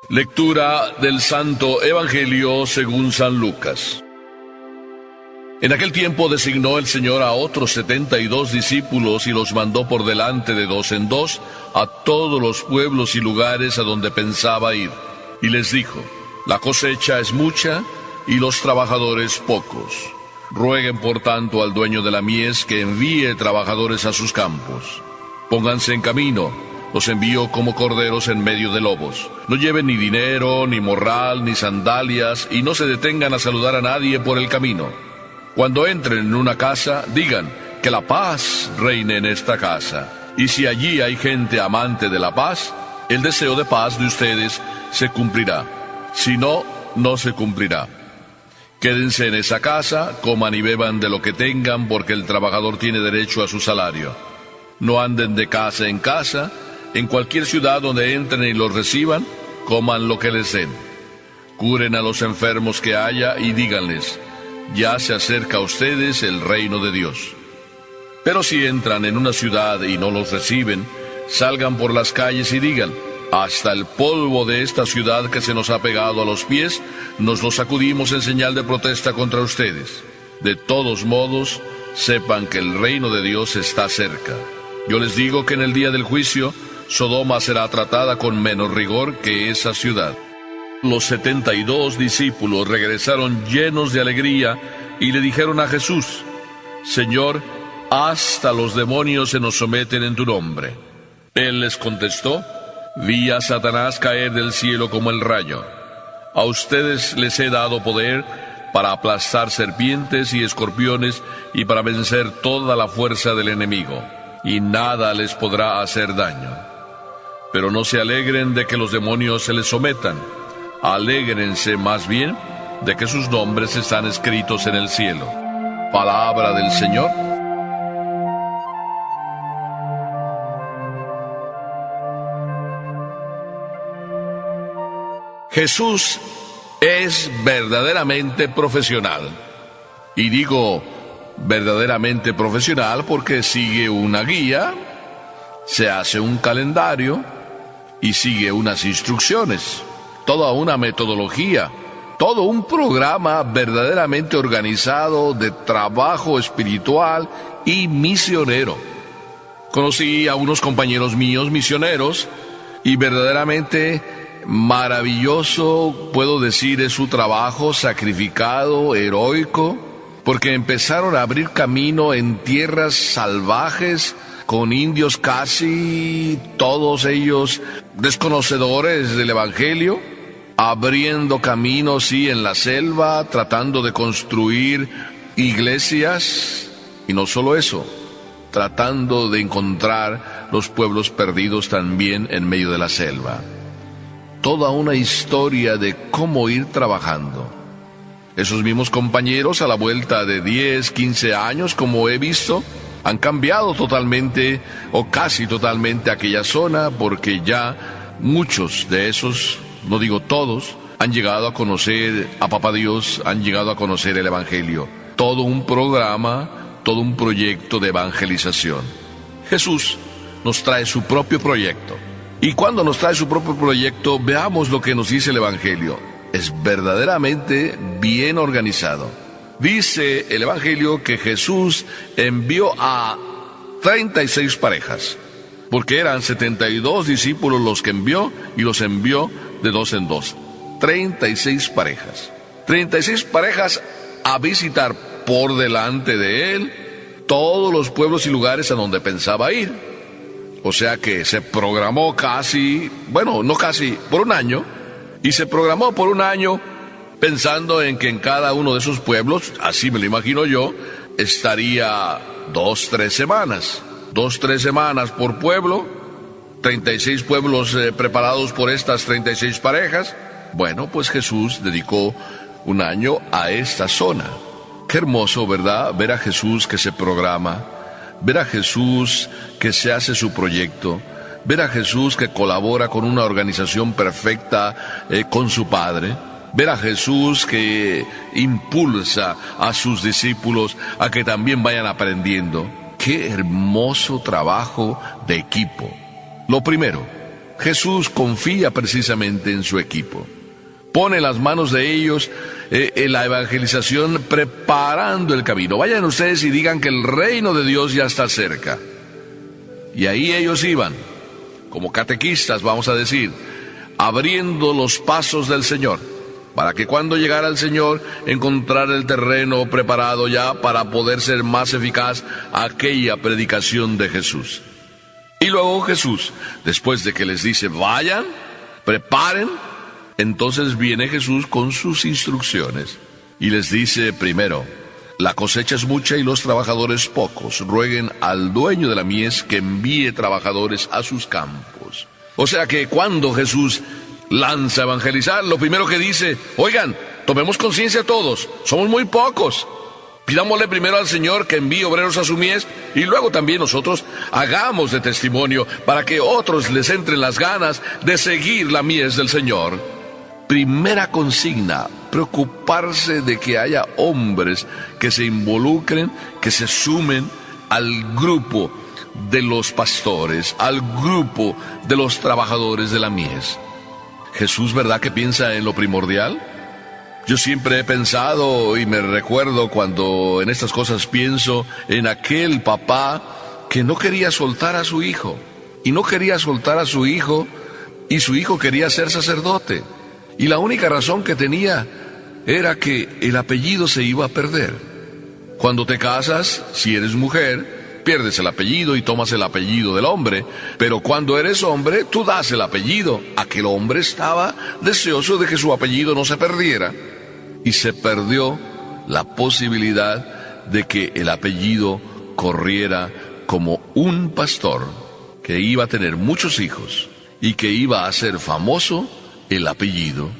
Lectura del Santo Evangelio según San Lucas. En aquel tiempo designó el Señor a otros 72 discípulos y los mandó por delante de dos en dos a todos los pueblos y lugares a donde pensaba ir. Y les dijo: la cosecha es mucha y los trabajadores pocos. Rueguen por tanto al dueño de la mies que envíe trabajadores a sus campos. Pónganse en camino, los envío como corderos en medio de lobos. No lleven ni dinero, ni morral, ni sandalias, y no se detengan a saludar a nadie por el camino. Cuando entren en una casa, digan: que la paz reine en esta casa. Y si allí hay gente amante de la paz, el deseo de paz de ustedes se cumplirá. Si no, no se cumplirá. Quédense en esa casa, coman y beban de lo que tengan, porque el trabajador tiene derecho a su salario. No anden de casa en casa. En cualquier ciudad donde entren y los reciban, coman lo que les den. Curen a los enfermos que haya y díganles: ya se acerca a ustedes el reino de Dios. Pero si entran en una ciudad y no los reciben, salgan por las calles y digan: hasta el polvo de esta ciudad que se nos ha pegado a los pies, nos lo sacudimos en señal de protesta contra ustedes. De todos modos, sepan que el reino de Dios está cerca. Yo les digo que en el día del juicio, Sodoma será tratada con menos rigor que esa ciudad. Los 72 discípulos regresaron llenos de alegría y le dijeron a Jesús: Señor, hasta los demonios se nos someten en tu nombre. Él les contestó: vi a Satanás caer del cielo como el rayo. A ustedes les he dado poder para aplastar serpientes y escorpiones y para vencer toda la fuerza del enemigo, y nada les podrá hacer daño. Pero no se alegren de que los demonios se les sometan. Alégrense más bien de que sus nombres están escritos en el cielo. Palabra del Señor. Jesús es verdaderamente profesional. Y digo verdaderamente profesional porque sigue una guía, se hace un calendario y sigue unas instrucciones, toda una metodología, todo un programa verdaderamente organizado de trabajo espiritual y misionero. Conocí a unos compañeros míos misioneros y verdaderamente maravilloso, puedo decir, es su trabajo sacrificado, heroico, porque empezaron a abrir camino en tierras salvajes, con indios casi todos ellos desconocedores del Evangelio, abriendo caminos, sí, en la selva, tratando de construir iglesias, y no solo eso, tratando de encontrar los pueblos perdidos también en medio de la selva. Toda una historia de cómo ir trabajando. Esos mismos compañeros, a la vuelta de 10, 15 años, como he visto, han cambiado totalmente o casi totalmente aquella zona, porque ya muchos de esos, no digo todos, han llegado a conocer a Papá Dios, han llegado a conocer el Evangelio. Todo un programa, todo un proyecto de evangelización. Jesús nos trae su propio proyecto. Y cuando nos trae su propio proyecto, veamos lo que nos dice el Evangelio. Es verdaderamente bien organizado. Dice el Evangelio que Jesús envió a 36 parejas, porque eran 72 discípulos los que envió, y los envió de dos en dos. 36 parejas. 36 parejas a visitar por delante de él todos los pueblos y lugares a donde pensaba ir. O sea que se programó casi, bueno, no casi, por un año, y se programó por un año pensando en que en cada uno de esos pueblos, así me lo imagino yo, estaría 2-3 semanas. 2-3 semanas por pueblo, 36 pueblos preparados por estas 36 parejas. Bueno, pues Jesús dedicó un año a esta zona. Qué hermoso, ¿verdad? Ver a Jesús que se programa, ver a Jesús que se hace su proyecto, ver a Jesús que colabora con una organización perfecta con su Padre, ver a Jesús que impulsa a sus discípulos a que también vayan aprendiendo. Qué hermoso trabajo de equipo. Lo primero, Jesús confía precisamente en su equipo. Pone en las manos de ellos en la evangelización, preparando el camino. Vayan ustedes y digan que el reino de Dios ya está cerca. Y ahí ellos iban, como catequistas, vamos a decir, abriendo los pasos del Señor, para que cuando llegara el Señor, encontrar el terreno preparado ya para poder ser más eficaz aquella predicación de Jesús. Y luego Jesús, después de que les dice, vayan, preparen, entonces viene Jesús con sus instrucciones y les dice primero, la cosecha es mucha y los trabajadores pocos. Rueguen al dueño de la mies que envíe trabajadores a sus campos. O sea que cuando Jesús lanza a evangelizar, lo primero que dice, oigan, tomemos conciencia todos, somos muy pocos. Pidámosle primero al Señor que envíe obreros a su mies y luego también nosotros hagamos de testimonio para que otros les entren las ganas de seguir la mies del Señor. Primera consigna, preocuparse de que haya hombres que se involucren, que se sumen al grupo de los pastores, al grupo de los trabajadores de la mies. Jesús, ¿verdad que piensa en lo primordial? Yo siempre he pensado y me recuerdo cuando en estas cosas pienso en aquel papá que no quería soltar a su hijo. Y no quería soltar a su hijo y su hijo quería ser sacerdote. Y la única razón que tenía era que el apellido se iba a perder. Cuando te casas, si eres mujer, pierdes el apellido y tomas el apellido del hombre. Pero cuando eres hombre, tú das el apellido. Aquel hombre estaba deseoso de que su apellido no se perdiera. Y se perdió la posibilidad de que el apellido corriera como un pastor que iba a tener muchos hijos y que iba a hacer famoso el apellido.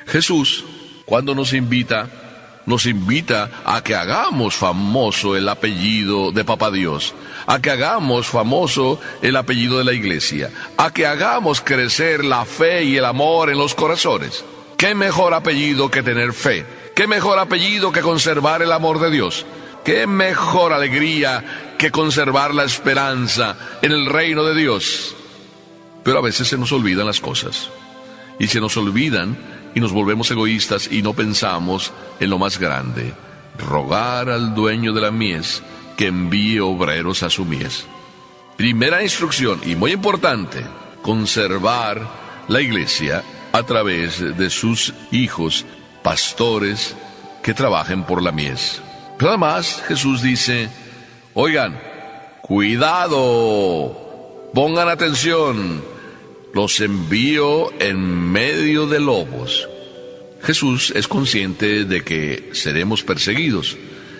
Jesús, cuando nos invita a que hagamos famoso el apellido de Papá Dios, a que hagamos famoso el apellido de la iglesia, a que hagamos crecer la fe y el amor en los corazones. ¿Qué mejor apellido que tener fe? ¿Qué mejor apellido que conservar el amor de Dios? ¿Qué mejor alegría que conservar la esperanza en el reino de Dios? Pero a veces se nos olvidan las cosas. Y se nos olvidan y nos volvemos egoístas y no pensamos en lo más grande. Rogar al dueño de la mies que envíe obreros a su mies. Primera instrucción, y muy importante, conservar la iglesia a través de sus hijos, pastores que trabajen por la mies. Pero además Jesús dice, oigan, cuidado, pongan atención, los envío en medio de lobos. Jesús es consciente de que seremos perseguidos.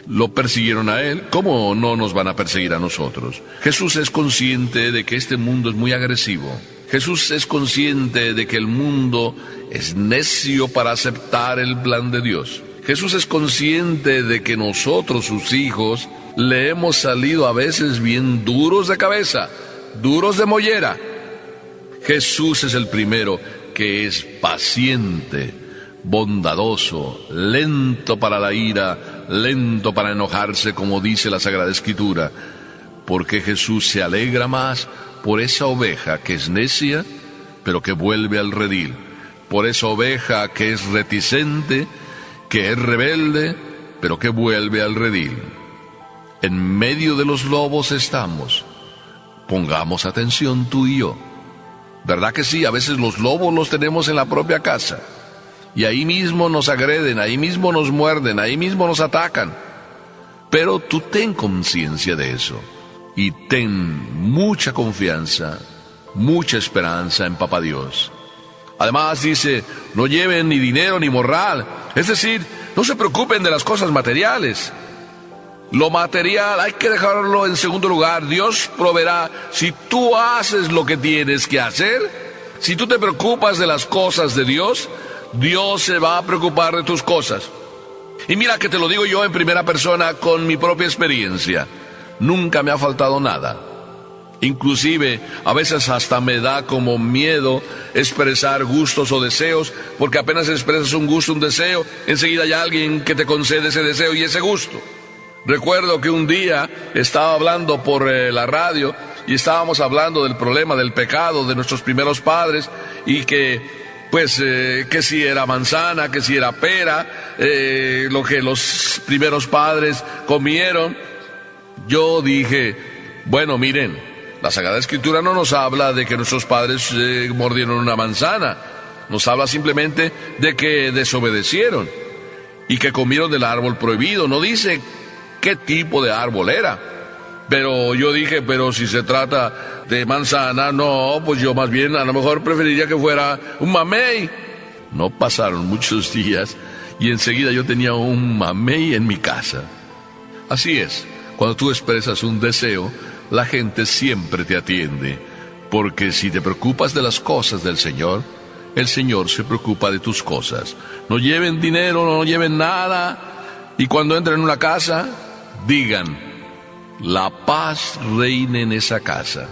Lo persiguieron a él, ¿cómo no nos van a perseguir a nosotros? Jesús es consciente de que este mundo es muy agresivo. Jesús es consciente de que el mundo es necio para aceptar el plan de Dios. Jesús es consciente de que nosotros, sus hijos, le hemos salido a veces bien duros de cabeza, duros de mollera. Jesús es el primero que es paciente, bondadoso, lento para la ira, lento para enojarse, como dice la Sagrada Escritura, porque Jesús se alegra más por esa oveja que es necia, pero que vuelve al redil, por esa oveja que es reticente, que es rebelde, pero que vuelve al redil. En medio de los lobos estamos. Pongamos atención tú y yo. ¿Verdad que sí? A veces los lobos los tenemos en la propia casa. Y ahí mismo nos agreden, ahí mismo nos muerden, ahí mismo nos atacan. Pero tú ten conciencia de eso. Y ten mucha confianza, mucha esperanza en Papá Dios. Además dice, no lleven ni dinero ni morral. Es decir, no se preocupen de las cosas materiales. Lo material hay que dejarlo en segundo lugar. Dios proveerá. Si tú haces lo que tienes que hacer, si tú te preocupas de las cosas de Dios, Dios se va a preocupar de tus cosas. Y mira que te lo digo yo en primera persona con mi propia experiencia. Nunca me ha faltado nada. Inclusive, a veces hasta me da como miedo expresar gustos o deseos, porque apenas expresas un gusto, un deseo, enseguida hay alguien que te concede ese deseo y ese gusto. Recuerdo que un día estaba hablando por la radio y estábamos hablando del problema del pecado de nuestros primeros padres, y que si era manzana, que si era pera, lo que los primeros padres comieron. Yo dije, bueno, miren, la Sagrada Escritura no nos habla de que nuestros padres mordieron una manzana, nos habla simplemente de que desobedecieron y que comieron del árbol prohibido. No dice qué tipo de árbol era. Pero yo dije, pero si se trata de manzana, no, pues yo más bien a lo mejor preferiría que fuera un mamey. No pasaron muchos días y enseguida yo tenía un mamey en mi casa. Así es, cuando tú expresas un deseo, la gente siempre te atiende, porque si te preocupas de las cosas del Señor, el Señor se preocupa de tus cosas. No lleven dinero, no lleven nada, y cuando entren en una casa, digan: la paz reine en esa casa.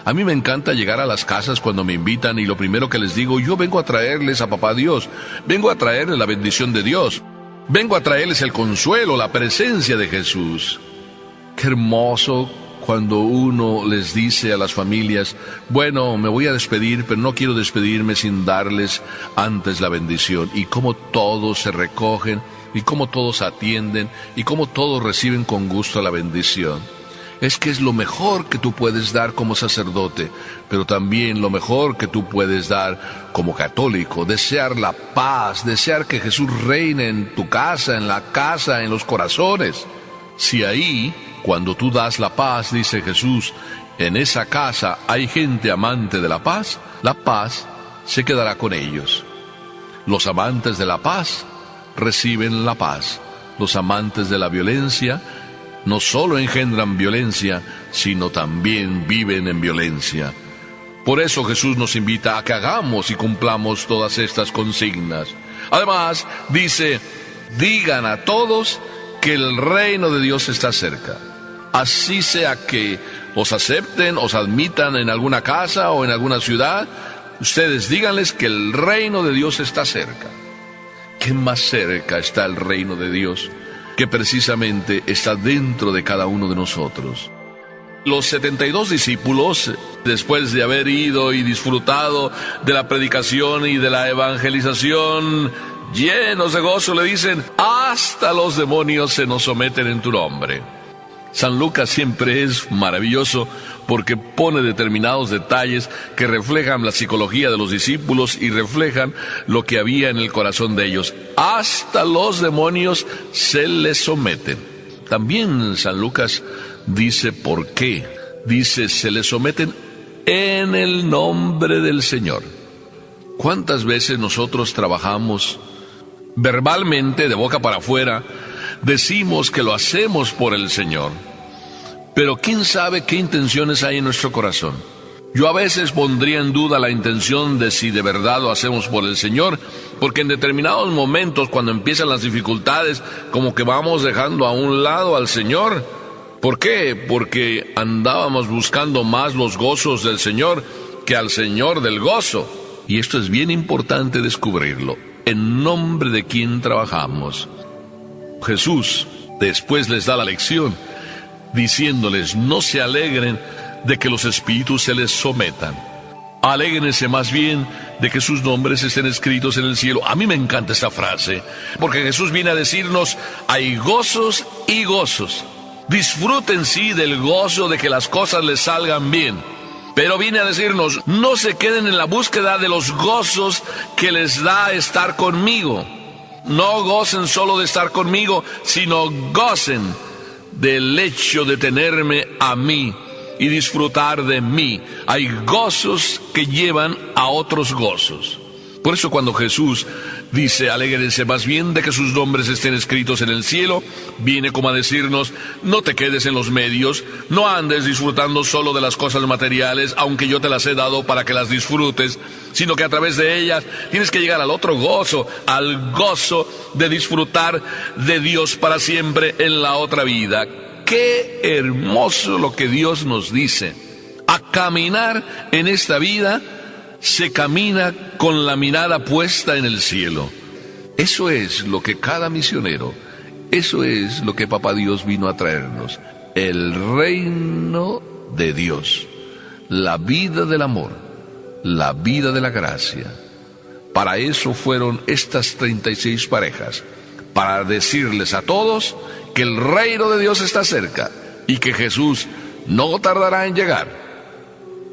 A mí me encanta llegar a las casas cuando me invitan y lo primero que les digo: yo vengo a traerles a Papá Dios, vengo a traerles la bendición de Dios, vengo a traerles el consuelo, la presencia de Jesús. Qué hermoso cuando uno les dice a las familias: bueno, me voy a despedir, pero no quiero despedirme sin darles antes la bendición. Y cómo todos se recogen, y cómo todos atienden, y cómo todos reciben con gusto la bendición. Es que es lo mejor que tú puedes dar como sacerdote, pero también lo mejor que tú puedes dar como católico: desear la paz, desear que Jesús reine en tu casa, en la casa, en los corazones. Si ahí, cuando tú das la paz, dice Jesús, en esa casa hay gente amante de la paz se quedará con ellos. Los amantes de la paz reciben la paz. Los amantes de la violencia no solo engendran violencia, sino también viven en violencia. Por eso Jesús nos invita a que hagamos y cumplamos todas estas consignas. Además, dice: digan a todos que el reino de Dios está cerca. Así sea que os acepten, os admitan en alguna casa o en alguna ciudad, ustedes díganles que el reino de Dios está cerca. ¿Qué más cerca está el reino de Dios que precisamente está dentro de cada uno de nosotros? Los 72 discípulos, después de haber ido y disfrutado de la predicación y de la evangelización, llenos de gozo, le dicen: hasta los demonios se nos someten en tu nombre. San Lucas siempre es maravilloso porque pone determinados detalles que reflejan la psicología de los discípulos y reflejan lo que había en el corazón de ellos. Hasta los demonios se les someten. También San Lucas dice por qué. Dice: se les someten en el nombre del Señor. ¿Cuántas veces nosotros trabajamos verbalmente, de boca para afuera? Decimos que lo hacemos por el Señor, pero ¿quién sabe qué intenciones hay en nuestro corazón? Yo a veces pondría en duda la intención de si de verdad lo hacemos por el Señor, porque en determinados momentos, cuando empiezan las dificultades, como que vamos dejando a un lado al Señor. ¿Por qué? Porque andábamos buscando más los gozos del Señor que al Señor del gozo. Y esto es bien importante descubrirlo. ¿En nombre de quién trabajamos? Jesús después les da la lección, diciéndoles: no se alegren de que los espíritus se les sometan. Alégrense más bien de que sus nombres estén escritos en el cielo. A mí me encanta esta frase, porque Jesús viene a decirnos: hay gozos y gozos. Disfruten sí del gozo de que las cosas les salgan bien. Pero viene a decirnos: no se queden en la búsqueda de los gozos que les da estar conmigo. No gocen solo de estar conmigo, sino gocen del hecho de tenerme a mí y disfrutar de mí. Hay gozos que llevan a otros gozos. Por eso cuando Jesús dice: alégrense más bien de que sus nombres estén escritos en el cielo, viene como a decirnos: no te quedes en los medios, no andes disfrutando solo de las cosas materiales, aunque yo te las he dado para que las disfrutes, sino que a través de ellas tienes que llegar al otro gozo, al gozo de disfrutar de Dios para siempre en la otra vida. Qué hermoso lo que Dios nos dice. A caminar en esta vida se camina con la mirada puesta en el cielo. Eso es lo que cada misionero, eso es lo que Papá Dios vino a traernos: el reino de Dios. la vida del amor, la vida de la gracia. Para eso fueron estas 36 parejas, para decirles a todos que el reino de Dios está cerca y que Jesús no tardará en llegar.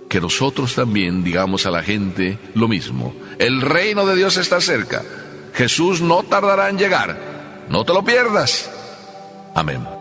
Que nosotros también digamos a la gente lo mismo: el reino de Dios está cerca, Jesús no tardará en llegar, no te lo pierdas. Amén.